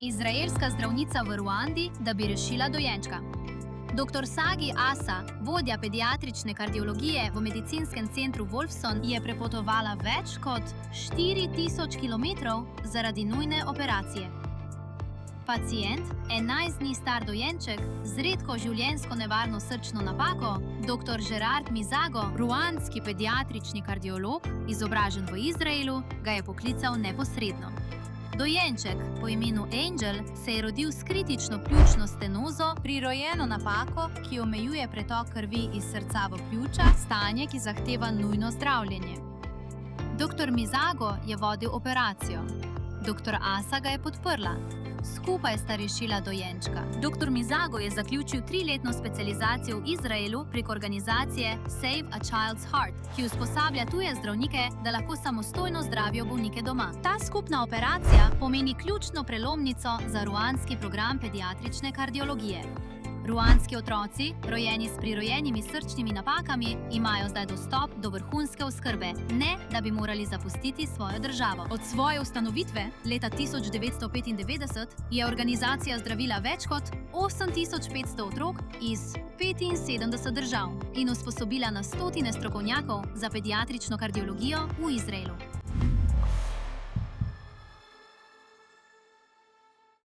Izraelska zdravnica v Ruandi, da bi rešila dojenčka. Dr. Sagi Asa, vodja pediatrične kardiologije v medicinskem centru Wolfson, je prepotovala več kot 4000 km zaradi nujne operacije. Pacient, 11 dni star dojenček z redko življenjsko nevarno srčno napako, dr. Gerard Mizago, ruandski pediatrični kardiolog, izobražen v Izraelu, ga je poklical neposredno. Dojenček po imenu Angel se je rodil s kritično pljučno stenozo, prirojeno napako, ki omejuje pretok krvi iz srca v pljuča, stanje, ki zahteva nujno zdravljenje. Dr. Mizago je vodil operacijo. Dr. Asa ga je podprla. Skupaj sta rešila dojenčka. Dr. Mizago je zaključil 3-letno specializacijo v Izraelu prek organizacije Save a Child's Heart, ki usposablja tuje zdravnike, da lahko samostojno zdravijo bolnike doma. Ta skupna operacija pomeni ključno prelomnico za ruandski program pediatrične kardiologije. Ruandski otroci, rojeni s prirojenimi srčnimi napakami, imajo zdaj dostop do vrhunske oskrbe, ne da bi morali zapustiti svojo državo. Od svoje ustanovitve, leta 1995, je organizacija zdravila več kot 8500 otrok iz 75 držav in usposobila na stotine strokovnjakov za pediatrično kardiologijo v Izraelu.